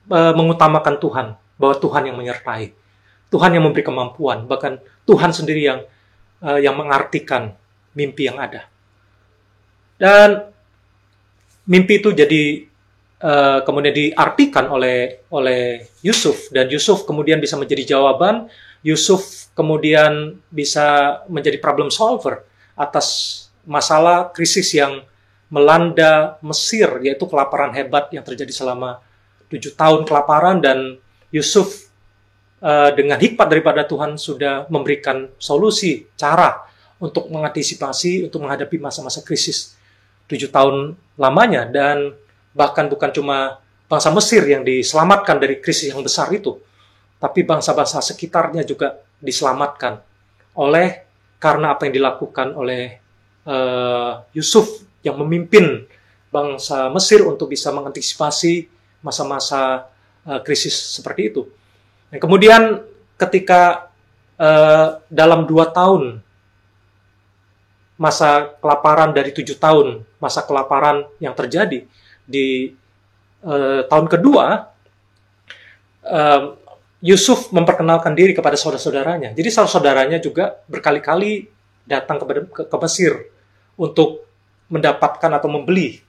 mengutamakan Tuhan, bahwa Tuhan yang menyertai, Tuhan yang memberi kemampuan, bahkan Tuhan sendiri yang mengartikan mimpi yang ada. Dan mimpi itu jadi kemudian diartikan oleh Yusuf, dan Yusuf kemudian bisa menjadi jawaban. Yusuf kemudian bisa menjadi problem solver atas masalah krisis yang melanda Mesir, yaitu kelaparan hebat yang terjadi selama 7 tahun kelaparan, dan Yusuf dengan hikmat daripada Tuhan sudah memberikan solusi, cara untuk mengantisipasi, untuk menghadapi masa-masa krisis 7 tahun lamanya. Dan bahkan bukan cuma bangsa Mesir yang diselamatkan dari krisis yang besar itu, tapi bangsa-bangsa sekitarnya juga diselamatkan karena apa yang dilakukan oleh Yusuf yang memimpin bangsa Mesir untuk bisa mengantisipasi masa-masa krisis seperti itu. Dan kemudian ketika dalam 2 tahun masa kelaparan dari 7 tahun masa kelaparan yang terjadi di tahun kedua, Yusuf memperkenalkan diri kepada saudara-saudaranya. Jadi saudara-saudaranya juga berkali-kali datang ke Mesir untuk mendapatkan atau membeli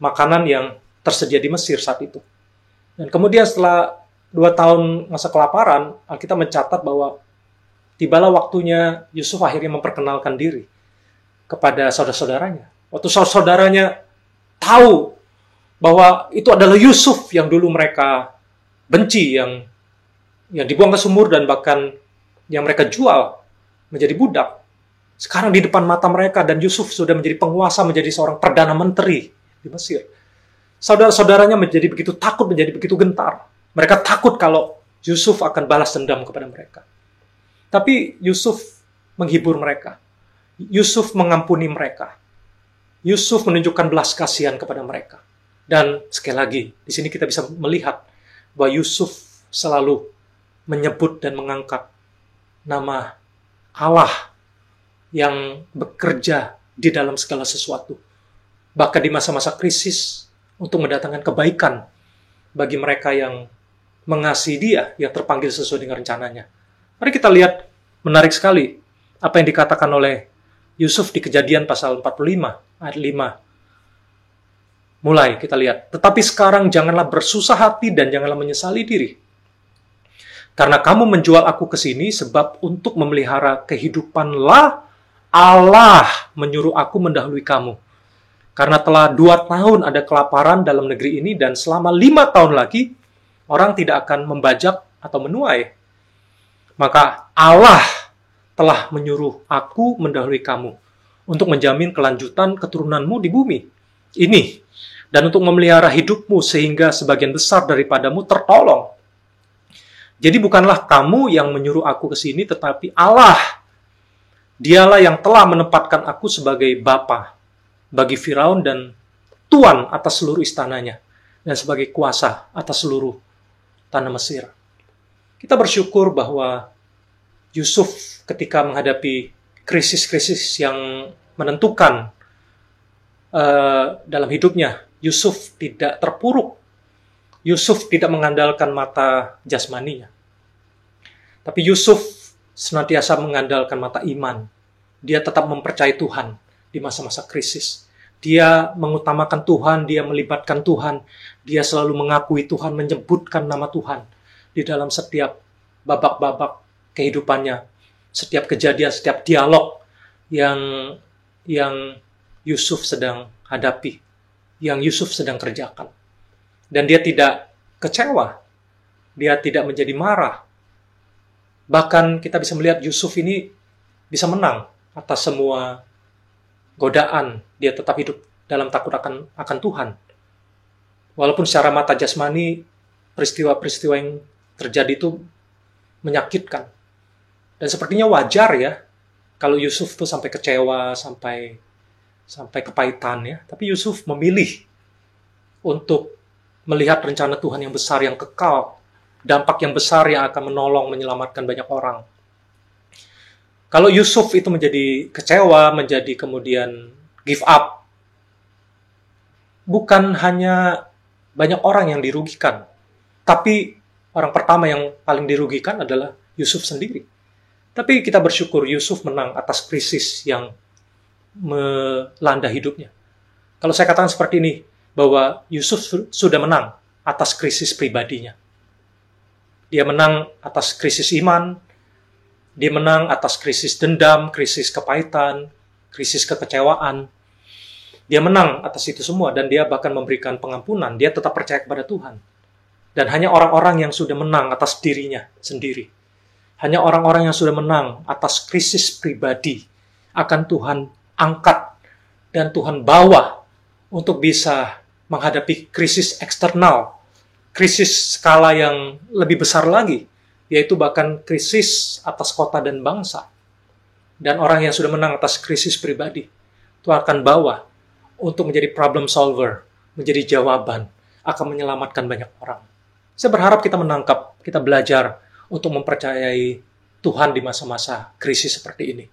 makanan yang tersedia di Mesir saat itu. Dan kemudian setelah 2 tahun masa kelaparan, Alkitab mencatat bahwa tibalah waktunya Yusuf akhirnya memperkenalkan diri kepada saudara-saudaranya. Waktu saudara-saudaranya tahu bahwa itu adalah Yusuf yang dulu mereka benci, yang dibuang ke sumur dan bahkan yang mereka jual menjadi budak. Sekarang di depan mata mereka, dan Yusuf sudah menjadi penguasa, menjadi seorang perdana menteri di Mesir. Saudara-saudaranya menjadi begitu takut, menjadi begitu gentar. Mereka takut kalau Yusuf akan balas dendam kepada mereka. Tapi Yusuf menghibur mereka. Yusuf mengampuni mereka. Yusuf menunjukkan belas kasihan kepada mereka. Dan sekali lagi, di sini kita bisa melihat bahwa Yusuf selalu menyebut dan mengangkat nama Allah yang bekerja di dalam segala sesuatu. Bahkan di masa-masa krisis, untuk mendatangkan kebaikan bagi mereka yang mengasihi Dia, yang terpanggil sesuai dengan rencananya. Mari kita lihat, menarik sekali apa yang dikatakan oleh Yusuf di Kejadian pasal 45 ayat 5. Mulai kita lihat, "Tetapi sekarang janganlah bersusah hati dan janganlah menyesali diri. Karena kamu menjual aku ke sini, sebab untuk memelihara kehidupanlah Allah menyuruh aku mendahului kamu. Karena telah 2 tahun ada kelaparan dalam negeri ini, dan selama 5 tahun lagi, orang tidak akan membajak atau menuai. Maka Allah telah menyuruh aku mendahului kamu, untuk menjamin kelanjutan keturunanmu di bumi ini, dan untuk memelihara hidupmu sehingga sebagian besar daripadamu tertolong. Jadi bukanlah kamu yang menyuruh aku ke sini, tetapi Allah. Dialah yang telah menempatkan aku sebagai bapa bagi Firaun dan tuan atas seluruh istananya, dan sebagai kuasa atas seluruh tanah Mesir." Kita bersyukur bahwa Yusuf ketika menghadapi krisis-krisis yang menentukan dalam hidupnya, Yusuf tidak terpuruk. Yusuf tidak mengandalkan mata jasmaninya. Tapi Yusuf senantiasa mengandalkan mata iman. Dia tetap mempercayai Tuhan di masa-masa krisis. Dia mengutamakan Tuhan, dia melibatkan Tuhan, dia selalu mengakui Tuhan, menyebutkan nama Tuhan di dalam setiap babak-babak kehidupannya, setiap kejadian, setiap dialog yang Yusuf sedang hadapi, yang Yusuf sedang kerjakan. Dan dia tidak kecewa, dia tidak menjadi marah. Bahkan kita bisa melihat Yusuf ini bisa menang atas semua godaan. Dia tetap hidup dalam takut akan Tuhan. Walaupun secara mata jasmani peristiwa-peristiwa yang terjadi itu menyakitkan. Dan sepertinya wajar ya kalau Yusuf tuh sampai kecewa, sampai kepahitan ya. Tapi Yusuf memilih untuk melihat rencana Tuhan yang besar, yang kekal, dampak yang besar yang akan menolong, menyelamatkan banyak orang. Kalau Yusuf itu menjadi kecewa, menjadi kemudian give up, bukan hanya banyak orang yang dirugikan, tapi orang pertama yang paling dirugikan adalah Yusuf sendiri. Tapi kita bersyukur Yusuf menang atas krisis yang melanda hidupnya. Kalau saya katakan seperti ini, bahwa Yusuf sudah menang atas krisis pribadinya. Dia menang atas krisis iman, dia menang atas krisis dendam, krisis kepahitan, krisis kekecewaan. Dia menang atas itu semua dan dia bahkan memberikan pengampunan. Dia tetap percaya kepada Tuhan. Dan hanya orang-orang yang sudah menang atas dirinya sendiri. Hanya orang-orang yang sudah menang atas krisis pribadi akan Tuhan angkat dan Tuhan bawa untuk bisa menghadapi krisis eksternal, krisis skala yang lebih besar lagi, yaitu bahkan krisis atas kota dan bangsa. Dan orang yang sudah menang atas krisis pribadi, Tuhan akan bawa untuk menjadi problem solver, menjadi jawaban, akan menyelamatkan banyak orang. Saya berharap kita menangkap, kita belajar untuk mempercayai Tuhan di masa-masa krisis seperti ini.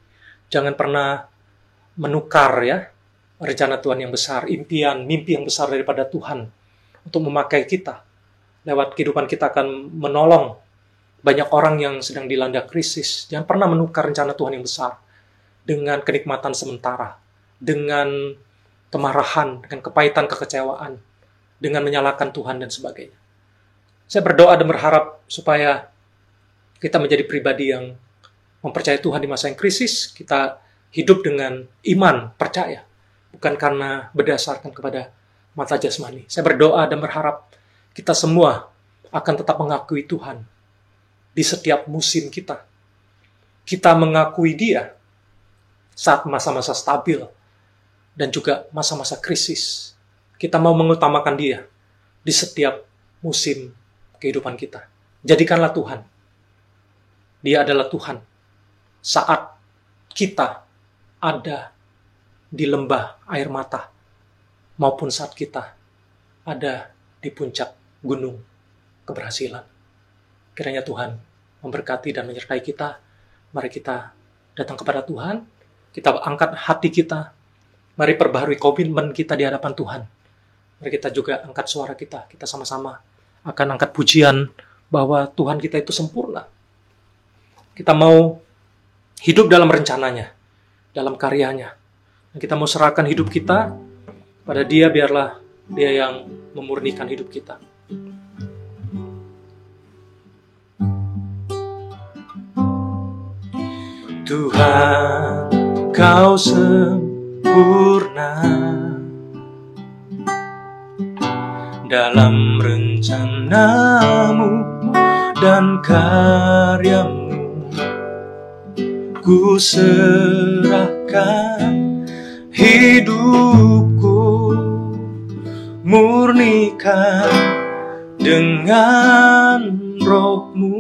Jangan pernah menukar ya rencana Tuhan yang besar, impian, mimpi yang besar daripada Tuhan untuk memakai kita. Lewat kehidupan kita akan menolong banyak orang yang sedang dilanda krisis. Jangan pernah menukar rencana Tuhan yang besar dengan kenikmatan sementara, dengan kemarahan, dengan kepahitan, kekecewaan, dengan menyalahkan Tuhan dan sebagainya. Saya berdoa dan berharap supaya kita menjadi pribadi yang mempercayai Tuhan di masa yang krisis. Kita hidup dengan iman, percaya. Bukan karena berdasarkan kepada mata jasmani. Saya berdoa dan berharap kita semua akan tetap mengakui Tuhan di setiap musim kita. Kita mengakui Dia saat masa-masa stabil dan juga masa-masa krisis. Kita mau mengutamakan Dia di setiap musim kehidupan kita. Jadikanlah Tuhan. Dia adalah Tuhan. Saat kita ada di lembah air mata, maupun saat kita ada di puncak gunung keberhasilan. Kiranya Tuhan memberkati dan menyertai kita. Mari kita datang kepada Tuhan, kita angkat hati kita, mari perbaharui komitmen kita di hadapan Tuhan. Mari kita juga angkat suara kita, kita sama-sama akan angkat pujian bahwa Tuhan kita itu sempurna. Kita mau hidup dalam rencananya, dalam karyanya. Dan kita mau serahkan hidup kita pada Dia, biarlah Dia yang memurnikan hidup kita. Tuhan, Kau sempurna dalam rencana-Mu dan karya-Mu. Ku serahkan hidupku, murnikan dengan Roh-Mu.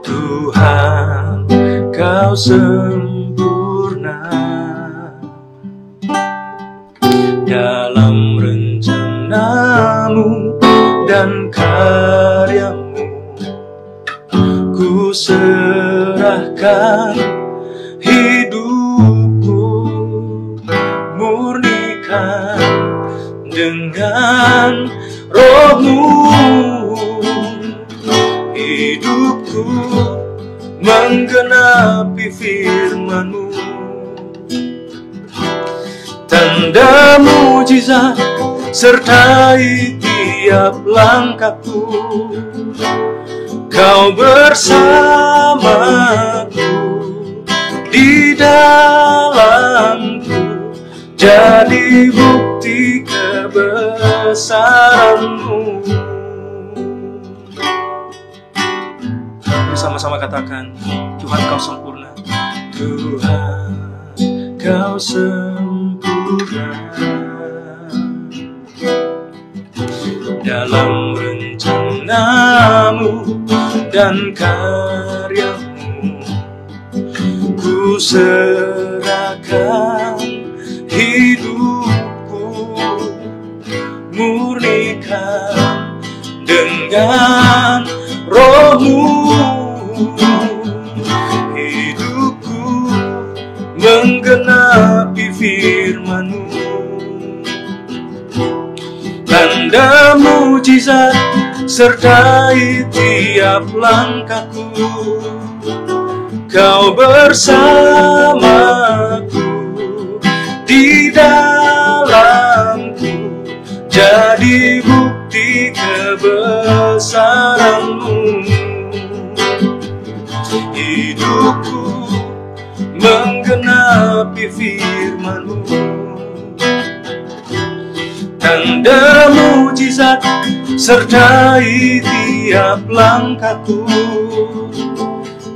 Tuhan, Kau sempurna dalam rencana-Mu dan karya-Mu. Ku serahkan hidupku, murnikan dengan Roh-Mu. Hidupku menggenapi firman-Mu. Tanda mujizat sertai tiap langkahku, Kau bersamaku di dalamku, jadi bukti kebesaran-Mu. Bersama-sama katakan, Tuhan Kau sempurna. Tuhan Kau sempurna dalam rencana-Mu dan karya-Mu. Ku serahkan hidupku, murnikan dengan Roh-Mu. Hidupku menggenapi firman-Mu. Tanda mujizat sertai tiap langkahku, Kau bersamaku di dalamku, jadi bukti kebesaran-Mu. Hidupku menggenapi firman-Mu. Tanda mujizat sertai tiap langkahku,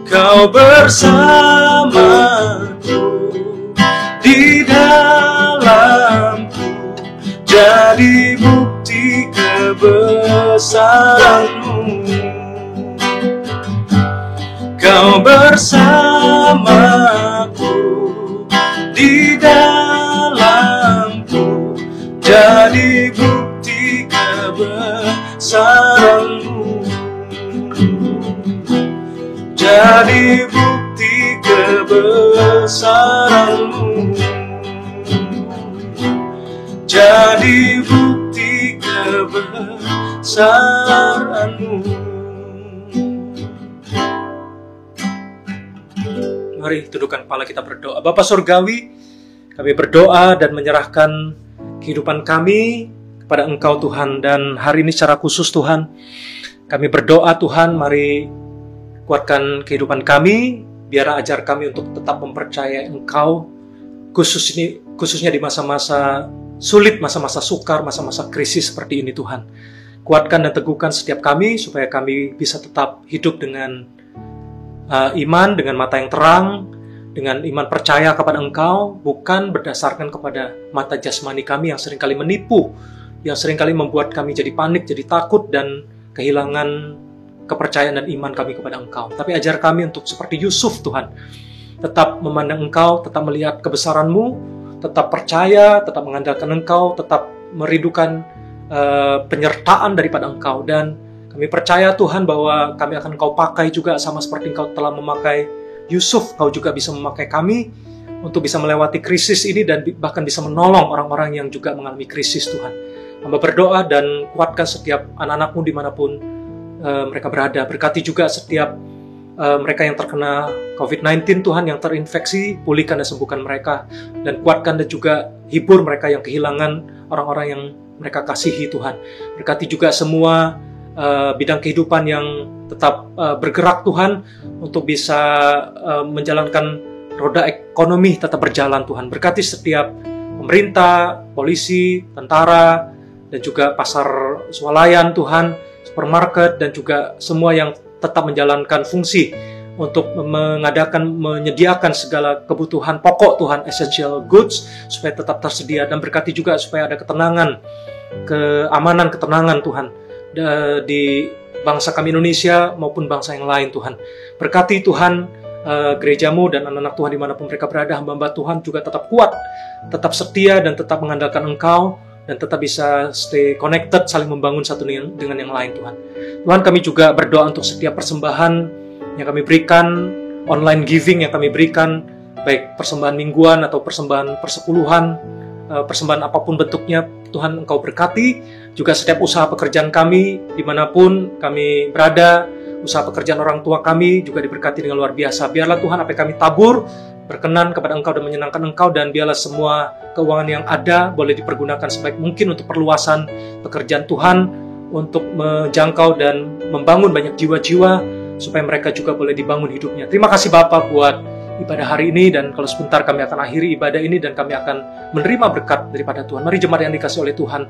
Kau bersamaku di dalamku, jadi bukti kebesaran-Mu. Kau bersamaku di dalamku, jadi bukti kebesaran-Mu. Jadi bukti kebesaran-Mu. Jadi bukti kebesaran-Mu. Mari tundukkan kepala kita berdoa. Bapa Surgawi, kami berdoa dan menyerahkan kehidupan kami kepada Engkau Tuhan. Dan hari ini secara khusus Tuhan, kami berdoa Tuhan, mari kuatkan kehidupan kami, biar ajar kami untuk tetap mempercayai Engkau, khususnya di masa-masa sulit, masa-masa sukar, masa-masa krisis seperti ini Tuhan. Kuatkan dan teguhkan setiap kami, supaya kami bisa tetap hidup dengan iman, dengan mata yang terang, dengan iman percaya kepada Engkau, bukan berdasarkan kepada mata jasmani kami yang seringkali menipu, yang seringkali membuat kami jadi panik, jadi takut, dan kehilangan kepercayaan dan iman kami kepada Engkau. Tapi ajar kami untuk seperti Yusuf Tuhan, tetap memandang Engkau, tetap melihat kebesaran-Mu, tetap percaya, tetap mengandalkan Engkau, tetap merindukan penyertaan daripada Engkau. Dan kami percaya Tuhan bahwa kami akan Engkau pakai juga sama seperti Engkau telah memakai Yusuf. Kau juga bisa memakai kami untuk bisa melewati krisis ini dan bahkan bisa menolong orang-orang yang juga mengalami krisis Tuhan. Hamba berdoa dan kuatkan setiap anak-anak-Mu dimanapun mereka berada. Berkati juga setiap mereka yang terkena COVID-19 Tuhan, yang terinfeksi, pulihkan dan sembuhkan mereka, dan kuatkan dan juga hibur mereka yang kehilangan orang-orang yang mereka kasihi Tuhan. Berkati juga semua bidang kehidupan yang tetap bergerak Tuhan, untuk bisa menjalankan roda ekonomi tetap berjalan Tuhan. Berkati setiap pemerintah, polisi, tentara, dan juga pasar swalayan Tuhan, supermarket, dan juga semua yang tetap menjalankan fungsi untuk menyediakan segala kebutuhan pokok Tuhan, essential goods, supaya tetap tersedia. Dan berkati juga supaya ada ketenangan, keamanan, ketenangan Tuhan di bangsa kami Indonesia maupun bangsa yang lain Tuhan. Berkati Tuhan gereja-Mu dan anak-anak Tuhan dimanapun mereka berada. Hamba-hamba Tuhan juga tetap kuat, tetap setia, dan tetap mengandalkan Engkau, dan tetap bisa stay connected, saling membangun satu dengan yang lain Tuhan. Tuhan, kami juga berdoa untuk setiap persembahan yang kami berikan, online giving yang kami berikan, baik persembahan mingguan atau persembahan persepuluhan, persembahan apapun bentuknya, Tuhan Engkau berkati. Juga setiap usaha pekerjaan kami, dimanapun kami berada, usaha pekerjaan orang tua kami juga diberkati dengan luar biasa. Biarlah Tuhan apa yang kami tabur berkenan kepada Engkau dan menyenangkan Engkau, dan biarlah semua keuangan yang ada boleh dipergunakan sebaik mungkin untuk perluasan pekerjaan Tuhan, untuk menjangkau dan membangun banyak jiwa-jiwa supaya mereka juga boleh dibangun hidupnya. Terima kasih Bapa buat ibadah hari ini, dan kalau sebentar kami akan akhiri ibadah ini dan kami akan menerima berkat daripada Tuhan. Mari jemaat yang dikasih oleh Tuhan,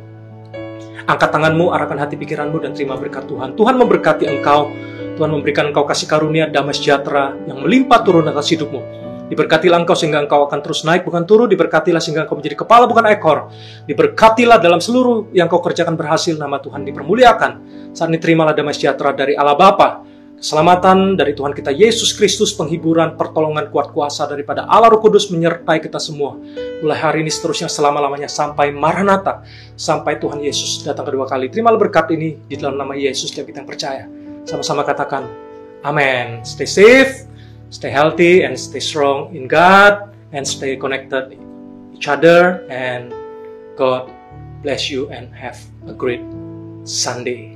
angkat tanganmu, arahkan hati pikiranmu dan terima berkat Tuhan. Tuhan memberkati engkau, Tuhan memberikan engkau kasih karunia, damai sejahtera yang melimpah turun atas hidupmu. Diberkatilah engkau sehingga engkau akan terus naik bukan turun. Diberkatilah sehingga engkau menjadi kepala bukan ekor. Diberkatilah dalam seluruh yang kau kerjakan berhasil. Nama Tuhan dipermuliakan. Saat ini terimalah damai sejahtera dari Allah Bapa, keselamatan dari Tuhan kita Yesus Kristus, penghiburan, pertolongan, kuat kuasa daripada Allah Roh Kudus menyertai kita semua. Mulai hari ini seterusnya selama-lamanya sampai Maranatha, sampai Tuhan Yesus datang kedua kali. Terimalah berkat ini di dalam nama Yesus dan kita yang percaya. Sama-sama katakan amin. Stay safe, stay healthy, and stay strong in God, and stay connected each other, and God bless you and have a great Sunday.